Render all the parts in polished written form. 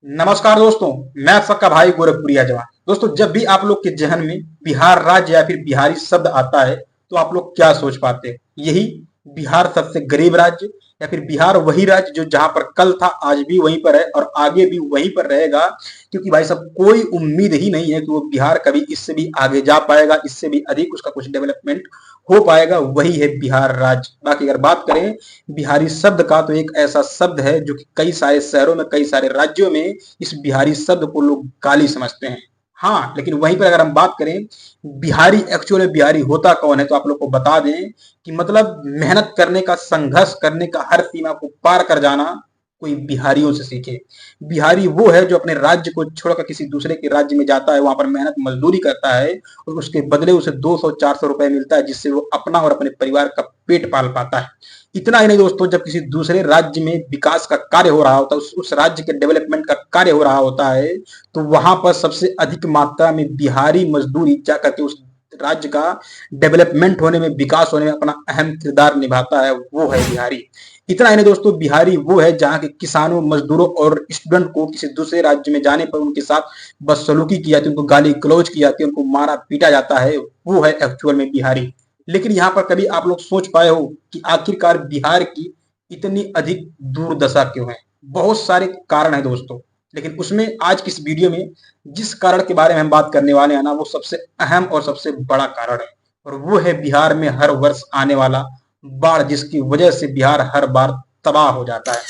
नमस्कार दोस्तों। मैं आप सबका भाई गोरखपुरिया जवान। दोस्तों, जब भी आप लोग के जहन में बिहार राज्य या फिर बिहारी शब्द आता है तो आप लोग क्या सोच पाते हैं? यही बिहार सबसे गरीब राज्य, या फिर बिहार वही राज्य जो जहां पर कल था आज भी वहीं पर है और आगे भी वहीं पर रहेगा। क्योंकि भाई सब कोई उम्मीद ही नहीं है कि वो बिहार कभी इससे भी आगे जा पाएगा, इससे भी अधिक उसका कुछ डेवलपमेंट हो पाएगा। वही है बिहार राज्य। बाकी अगर बात करें बिहारी शब्द का, तो एक ऐसा शब्द है जो कि कई सारे शहरों में, कई सारे राज्यों में इस बिहारी शब्द को लोग गाली समझते हैं। हाँ, लेकिन वहीं पर अगर हम बात करें बिहारी एक्चुअल में बिहारी होता कौन है, तो आप लोग को बता दें कि मतलब मेहनत करने का, संघर्ष करने का, हर सीमा को पार कर जाना कोई बिहारियों से सीखे। बिहारी वो है जो अपने राज्य को छोड़कर किसी दूसरे के राज्य में जाता है, वहां पर मेहनत मजदूरी करता है और उसके बदले उसे 200-400 रुपए मिलता है, जिससे वो अपना और अपने परिवार का पेट पाल पाता है। इतना ही नहीं दोस्तों, जब किसी दूसरे राज्य में विकास का कार्य हो रहा होता है, उस राज्य के डेवलपमेंट का कार्य हो रहा होता है, तो वहां पर सबसे अधिक मात्रा में बिहारी मजदूरी जाकर के उस राज्य का डेवलपमेंट होने में, विकास होने में अपना अहम किरदार निभाता है। वो है बिहारी। इतना ही नहीं दोस्तों, बिहारी वो है जहाँ के किसानों, मजदूरों और स्टूडेंट को किसी दूसरे राज्य में जाने पर उनके साथ बदसलूकी की जाती है, उनको गाली गलौज की जाती है, उनको मारा पीटा जाता है। वो है एक्चुअल में बिहारी। लेकिन यहाँ पर कभी आप लोग सोच पाए हो कि आखिरकार बिहार की इतनी अधिक दुर्दशा क्यों है? बहुत सारे कारण है दोस्तों, लेकिन उसमें आज की इस वीडियो में जिस कारण के बारे में हम बात करने वाले हैं ना, वो सबसे अहम और सबसे बड़ा कारण है, और वो है बिहार में हर वर्ष आने वाला बाढ़, जिसकी वजह से बिहार हर बार तबाह हो जाता है।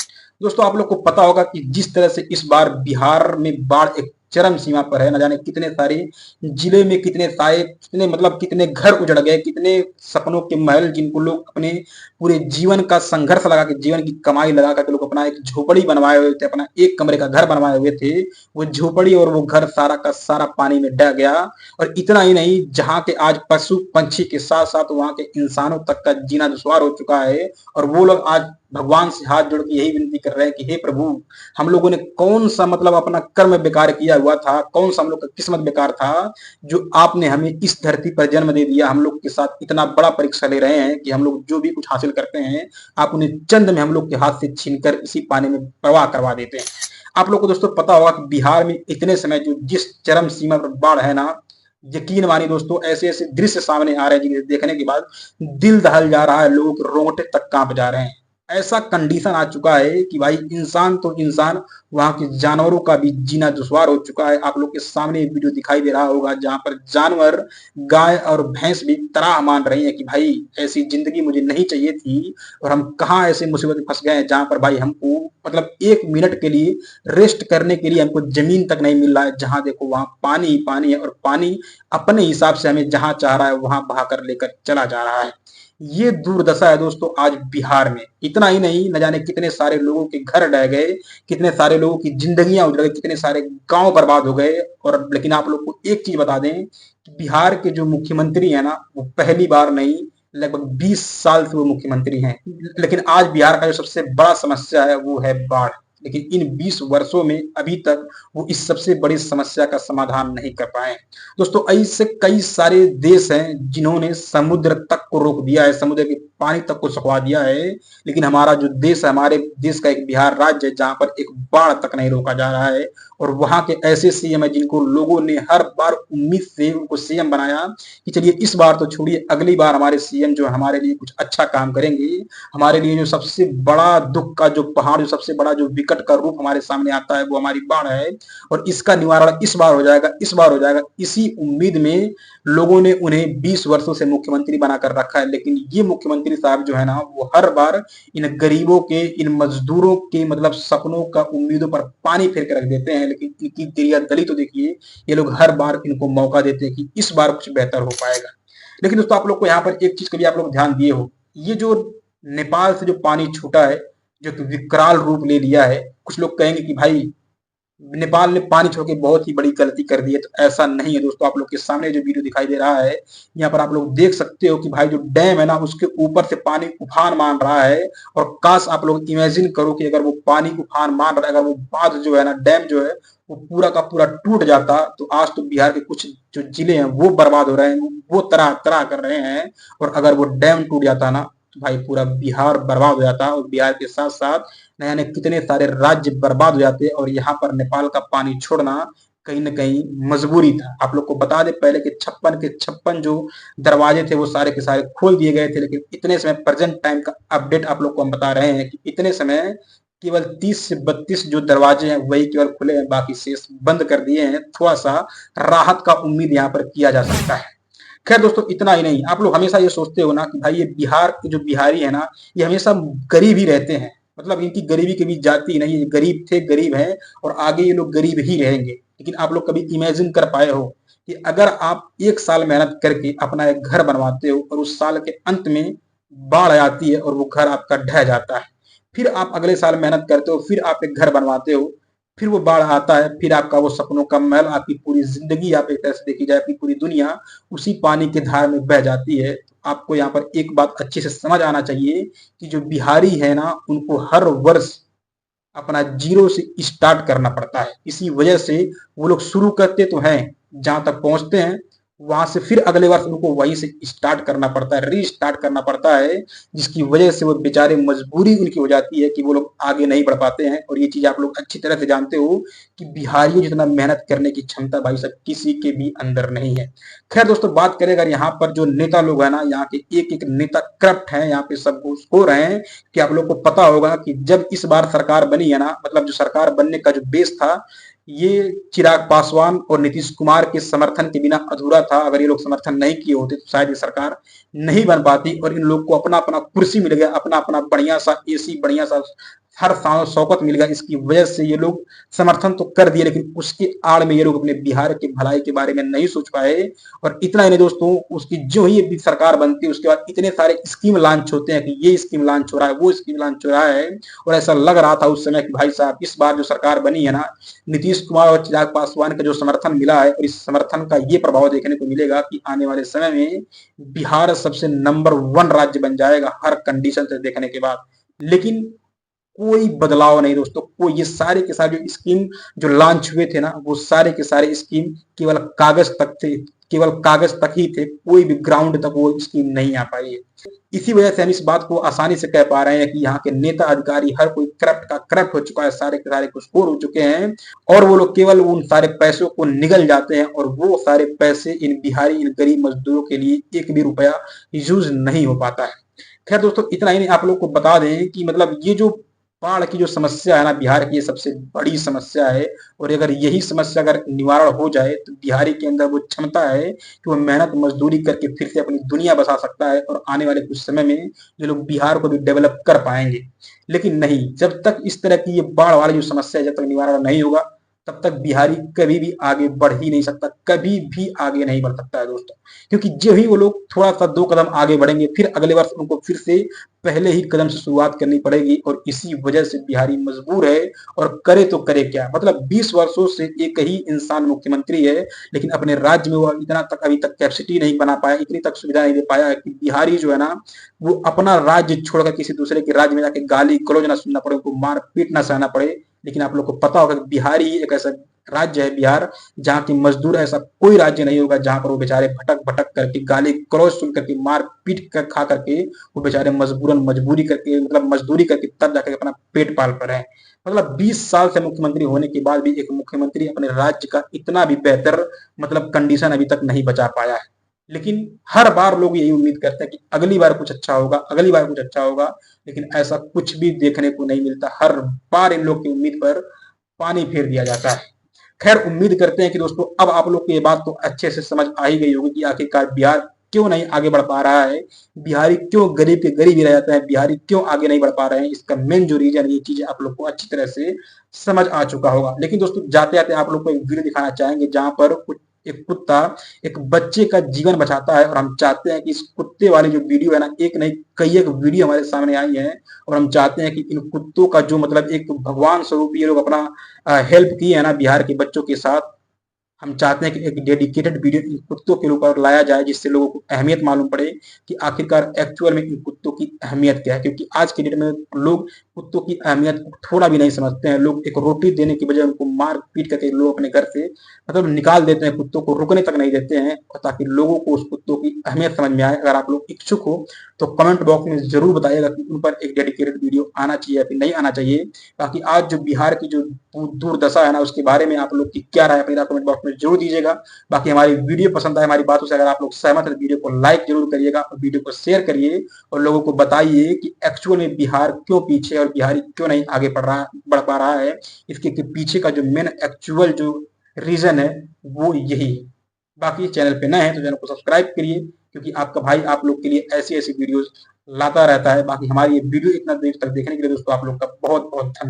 दोस्तों, आप लोग को पता होगा कि जिस तरह से इस बार बिहार में बाढ़ एक चरम सीमा पर है, न जाने कितने सारे जिले में कितने सारे, कितने मतलब कितने घर उजड़ गए, कितने सपनों के महल जिनको लोग अपने पूरे जीवन का संघर्ष लगा के, जीवन की कमाई लगा करके लोग अपना एक झोपड़ी बनवाए हुए थे, अपना एक कमरे का घर बनवाए हुए थे, वो झोपड़ी और वो घर सारा का सारा पानी में डह गया। और इतना ही नहीं, जहां के आज पशु पंछी के साथ साथ वहां के इंसानों तक का जीना दुश्वार हो चुका है, और वो लोग आज भगवान से हाथ जोड़ के यही विनती कर रहे हैं कि हे प्रभु, हम लोगों ने कौन सा मतलब अपना कर्म बेकार किया हुआ था, कौन सा हम लोग का किस्मत बेकार था, जो आपने हमें इस धरती पर जन्म दे दिया। हम लोग के साथ इतना बड़ा परीक्षा ले रहे हैं कि हम लोग जो भी कुछ हासिल करते हैं, आप उन्हें चंद में हम लोग के हाथ से छीनकर इसी पानी में प्रवाह करवा देते हैं। आप लोग को दोस्तों पता होगा कि बिहार में इतने समय जो जिस चरम सीमा पर बाढ़ है ना, यकीन मानिए दोस्तों, ऐसे ऐसे दृश्य सामने आ रहे हैं जिन्हें देखने के बाद दिल दहल जा रहा है, लोगों के रोंगटे तक कांप जा रहे हैं। ऐसा कंडीशन आ चुका है कि भाई इंसान तो इंसान, वहां के जानवरों का भी जीना दुश्वार हो चुका है। आप लोग के सामने एक वीडियो दिखाई दे रहा होगा जहां पर जानवर, गाय और भैंस भी त्राह मान रही है कि भाई ऐसी जिंदगी मुझे नहीं चाहिए थी, और हम कहाँ ऐसे मुसीबत में फंस गए हैं जहां पर भाई हमको मतलब 1 मिनट के लिए रेस्ट करने के लिए हमको जमीन तक नहीं मिल रहा है। जहां देखो वहां पानी ही पानी है, और पानी अपने हिसाब से हमें जहां चाह रहा है वहां बहाकर लेकर चला जा रहा है। ये दुर्दशा है दोस्तों आज बिहार में। इतना ही नहीं, न जाने कितने सारे लोगों के घर ढह गए, कितने सारे लोगों की जिंदगियां उजड़ गई, कितने सारे गांव बर्बाद हो गए। और लेकिन आप लोग को एक चीज बता दें कि बिहार के जो मुख्यमंत्री है ना, वो पहली बार नहीं, लगभग 20 साल से वो मुख्यमंत्री हैं। लेकिन आज बिहार का जो सबसे बड़ा समस्या है वो है बाढ़। लेकिन इन 20 वर्षों में अभी तक वो इस सबसे बड़ी समस्या का समाधान नहीं कर पाए। दोस्तों, ऐसे कई सारे देश हैं जिन्होंने समुद्र तक को रोक दिया है, समुद्र के पानी तक को सुखवा दिया है, लेकिन हमारा जो देश है, हमारे देश का एक बिहार राज्य है जहां पर एक बाढ़ तक नहीं रोका जा रहा है। और वहां के ऐसे सीएम है जिनको लोगों ने हर बार उम्मीद से उनको सीएम बनाया कि चलिए इस बार तो छोड़िए, अगली बार हमारे सीएम जो हमारे लिए कुछ अच्छा काम करेंगे। हमारे लिए जो सबसे बड़ा दुख का जो पहाड़, जो सबसे बड़ा जो विकट का रूप हमारे सामने आता है, वो हमारी बाढ़ है, और इसका निवारण इस बार हो जाएगा, इस बार हो जाएगा। इसी उम्मीद में लोगों ने उन्हें 20 वर्षों से मुख्यमंत्री बनाकर रखा है। लेकिन ये मुख्यमंत्री साहब जो है ना, वो हर बार इन गरीबों के, इन मजदूरों के मतलब सपनों का, उम्मीदों पर पानी फेर के रख देते हैं। लेकिन इनकी दरिया दली तो देखिए, ये लोग हर बार इनको मौका देते हैं कि इस बार कुछ बेहतर हो पाएगा। लेकिन दोस्तों, आप लोग को यहाँ पर एक चीज कभी आप लोग ध्यान दिए हो, ये जो नेपाल से जो पानी छूटा है, जो कि विकराल रूप ले लिया है, कुछ लोग कहेंगे कि भाई नेपाल ने पानी छोड़ के बहुत ही बड़ी गलती कर दी है, तो ऐसा नहीं है दोस्तों। आप लोग के सामने जो वीडियो दिखाई दे रहा है, यहाँ पर आप लोग देख सकते हो कि भाई जो डैम है ना, उसके ऊपर से पानी उफान मान रहा है। और काश आप लोग इमेजिन करो कि अगर वो पानी उफान मान रहा है, अगर वो बांध जो है ना, डैम जो है, वो पूरा का पूरा टूट जाता, तो आज तो बिहार के कुछ जो जिले हैं वो बर्बाद हो रहे हैं, वो तरह तरह कर रहे हैं। और अगर वो डैम टूट जाता ना, तो भाई पूरा बिहार बर्बाद हो जाता, और बिहार के साथ साथ न जाने कितने सारे राज्य बर्बाद हो जाते और यहाँ पर नेपाल का पानी छोड़ना कहीं न कहीं मजबूरी था। आप लोग को बता दें पहले के 56 के 56 जो दरवाजे थे वो सारे के सारे खोल दिए गए थे, लेकिन इतने समय प्रेजेंट टाइम का अपडेट आप लोग को हम बता रहे हैं कि इतने समय केवल 30 से 32 जो दरवाजे हैं वही केवल खुले हैं, बाकी शेष बंद कर दिए हैं। थोड़ा सा राहत का उम्मीद यहाँ पर किया जा सकता है। खैर दोस्तों, इतना ही नहीं, आप लोग हमेशा ये सोचते हो ना कि भाई ये बिहार के जो बिहारी है ना, ये हमेशा गरीब ही रहते हैं, मतलब इनकी गरीबी कभी जाती ही नहीं, ये गरीब थे, गरीब हैं और आगे ये लोग गरीब ही रहेंगे। लेकिन आप लोग कभी इमेजिन कर पाए हो कि अगर आप 1 साल मेहनत करके अपना एक घर बनवाते हो और उस साल के अंत में बाढ़ आती है और वो घर आपका ढह जाता है, फिर आप अगले साल मेहनत करते हो, फिर आप एक घर बनवाते हो, फिर वो बाढ़ आता है, फिर आपका वो सपनों का महल, आपकी पूरी जिंदगी, आप एक तरह से देखी जाए आपकी पूरी दुनिया उसी पानी की धार में बह जाती है। तो आपको यहाँ पर एक बात अच्छे से समझ आना चाहिए कि जो बिहारी है ना, उनको हर वर्ष अपना जीरो से स्टार्ट करना पड़ता है। इसी वजह से वो लोग शुरू करते तो हैं, जहां तक पहुंचते हैं वहां से फिर अगले वर्ष उनको वहीं से स्टार्ट करना पड़ता है, रीस्टार्ट करना पड़ता है, जिसकी वजह से वो बेचारे मजबूरी उनकी हो जाती है कि वो लोग आगे नहीं बढ़ पाते हैं। और ये चीज आप लोग अच्छी तरह से जानते हो कि बिहारियों जितना मेहनत करने की क्षमता भाई सब किसी के भी अंदर नहीं है। खैर दोस्तों, बात करें अगर यहाँ पर जो नेता लोग है ना, यहाँ के एक एक नेता करप्ट हैं, यहाँ पे सब घूस हो रहे हैं कि आप लोग को पता होगा कि जब इस बार सरकार बनी है ना, मतलब जो सरकार बनने का जो बेस था, ये चिराग पासवान और नीतीश कुमार के समर्थन के बिना अधूरा था। अगर ये लोग समर्थन नहीं किए होते तो शायद ये सरकार नहीं बन पाती और इन लोग को अपना अपना कुर्सी मिल गया, अपना अपना बढ़िया सा एसी, बढ़िया सा हर शौकत मिल गया। इसकी वजह से ये लोग समर्थन तो कर दिए, लेकिन उसके आड़ में ये लोग अपने बिहार के भलाई के बारे में नहीं सोच पाए। और इतना ही नहीं दोस्तों, उसकी जो ही अभी सरकार बनती है उसके बाद इतने सारे स्कीम लॉन्च होते हैं कि ये स्कीम लॉन्च हो रहा है, वो स्कीम लॉन्च हो रहा है, और ऐसा लग रहा था उस समय कि भाई साहब इस बार जो सरकार बनी है ना, नीतीश कुमार और चिराग पासवान का जो समर्थन मिला है, और इस समर्थन का ये प्रभाव देखने को मिलेगा कि आने वाले समय में बिहार सबसे नंबर 1 राज्य बन जाएगा हर कंडीशन से देखने के बाद। लेकिन कोई बदलाव नहीं दोस्तों, कोई, ये सारे के सारे जो स्कीम जो लॉन्च हुए थे ना, वो सारे के सारे स्कीम केवल कागज तक थे, केवल कागज तक ही थे, कोई भी ग्राउंड तक वो स्कीम नहीं आ पाई है। इसी वजह से हम इस बात को आसानी से कह पा रहे हैं कि यहाँ के नेता अधिकारी हर कोई करप्ट का करप्ट हो चुका है, सारे के सारे घुसखोर हो चुके हैं, और वो लोग केवल उन सारे पैसों को निगल जाते हैं, और वो सारे पैसे इन बिहारी, इन गरीब मजदूरों के लिए एक भी रुपया यूज नहीं हो पाता है। खैर दोस्तों, इतना ही नहीं, आप लोग को बता दें कि मतलब ये जो बाढ़ की जो समस्या है ना बिहार की, ये सबसे बड़ी समस्या है। और अगर यही समस्या अगर निवारण हो जाए तो बिहारी के अंदर वो क्षमता है कि वो मेहनत मजदूरी करके फिर से अपनी दुनिया बसा सकता है, और आने वाले कुछ समय में ये लोग बिहार को भी डेवलप कर पाएंगे। लेकिन नहीं, जब तक इस तरह की ये बाढ़ वाली जो समस्या है जब तक निवारण नहीं होगा, तब तक बिहारी कभी भी आगे बढ़ ही नहीं सकता, कभी भी आगे नहीं बढ़ सकता है दोस्तों। क्योंकि जो ही वो लोग थोड़ा सा 2 कदम आगे बढ़ेंगे, फिर अगले वर्ष उनको फिर से पहले ही कदम से शुरुआत करनी पड़ेगी, और इसी वजह से बिहारी मजबूर है। और करे तो करे क्या, मतलब 20 वर्षों से एक ही इंसान मुख्यमंत्री है, लेकिन अपने राज्य में वो इतना तक अभी तक कैपेसिटी नहीं बना पाया, इतनी तक सुविधा नहीं दे पाया है कि बिहारी जो है ना, वो अपना राज्य छोड़कर किसी दूसरे के राज्य में जाके गाली गलौज ना सुनना पड़े, उनको मार पीट ना सहना पड़े। लेकिन आप लोग को पता होगा कि बिहारी एक ऐसा राज्य है, बिहार, जहाँ के मजदूर, ऐसा कोई राज्य नहीं होगा जहां पर वो बेचारे भटक भटक करके गाली गलौज सुन करके मार पीट कर खा करके वो बेचारे मजबूरन मजबूरी करके, मतलब मजदूरी करके तब जाकर अपना पेट पाल पर है। मतलब 20 साल से मुख्यमंत्री होने के बाद भी एक मुख्यमंत्री अपने राज्य का इतना भी बेहतर मतलब कंडीशन अभी तक नहीं बचा पाया है। लेकिन हर बार लोग यही उम्मीद करते हैं कि अगली बार कुछ अच्छा होगा, अगली बार कुछ अच्छा होगा, लेकिन ऐसा कुछ भी देखने को नहीं मिलता। हर बार इन लोग की उम्मीद पर पानी फेर दिया जाता है। खैर, उम्मीद करते हैं कि दोस्तों अब आप लोग को ये बात तो अच्छे से समझ आ ही गई होगी कि आखिरकार बिहार क्यों नहीं आगे बढ़ पा रहा है, बिहारी क्यों गरीब के गरीब ही रह जाता है, बिहारी क्यों आगे नहीं बढ़ पा रहे हैं। इसका मेन जो रीजन, ये चीज आप लोग को अच्छी तरह से समझ आ चुका होगा। लेकिन दोस्तों, जाते जाते आप लोग को एक वीडियो दिखाना चाहेंगे जहां पर कुछ एक कुत्ता एक बच्चे का जीवन बचाता है, और हम चाहते हैं कि इस कुत्ते वाली जो वीडियो है ना, एक नहीं कई एक वीडियो हमारे सामने आई है, और हम चाहते हैं कि इन कुत्तों का जो मतलब एक भगवान स्वरूप ये लोग अपना हेल्प किए है ना बिहार के बच्चों के साथ, हम चाहते हैं कि एक डेडिकेटेड वीडियो इन कुत्तों के ऊपर लाया जाए, जिससे लोगों को अहमियत मालूम पड़े कि आखिरकार एक्चुअल में इन कुत्तों की अहमियत क्या है। क्योंकि आज के डेट में लोग कुत्तों की अहमियत थोड़ा भी नहीं समझते हैं। लोग एक रोटी देने की बजाय उनको मार पीट करके लोग अपने घर से मतलब निकाल देते हैं, कुत्तों को रुकने तक नहीं देते हैं, और ताकि लोगों को उस कुत्तों की अहमियत समझ में आए। अगर आप लोग इच्छुक हो तो कमेंट बॉक्स में जरूर बताइएगा कि उन पर एक डेडिकेटेड वीडियो आना चाहिए या फिर नहीं आना चाहिए। बाकी आज जो बिहार की जो दुर्दशा है ना, उसके बारे में आप लोग की क्या राय है कमेंट बॉक्स में जरूर दीजिएगा। बाकी हमारी वीडियो पसंद आए, हमारी बातों से अगर आप लोग सहमत है तो वीडियो को लाइक जरूर करिएगा और वीडियो को शेयर करिए और लोगों को बताइए कि एक्चुअल में बिहार क्यों पीछे है और बिहारी क्यों नहीं आगे बढ़ पा रहा है। इसके पीछे का जो मेन एक्चुअल जो रीजन है वो यही है। बाकी चैनल पे नए हैं तो चैनल को सब्सक्राइब करिए, क्योंकि आपका भाई आप लोग के लिए ऐसी ऐसी वीडियोस लाता रहता है। बाकी हमारी ये वीडियो इतना देर तक देखने के लिए दोस्तों आप लोग का बहुत बहुत धन्यवाद।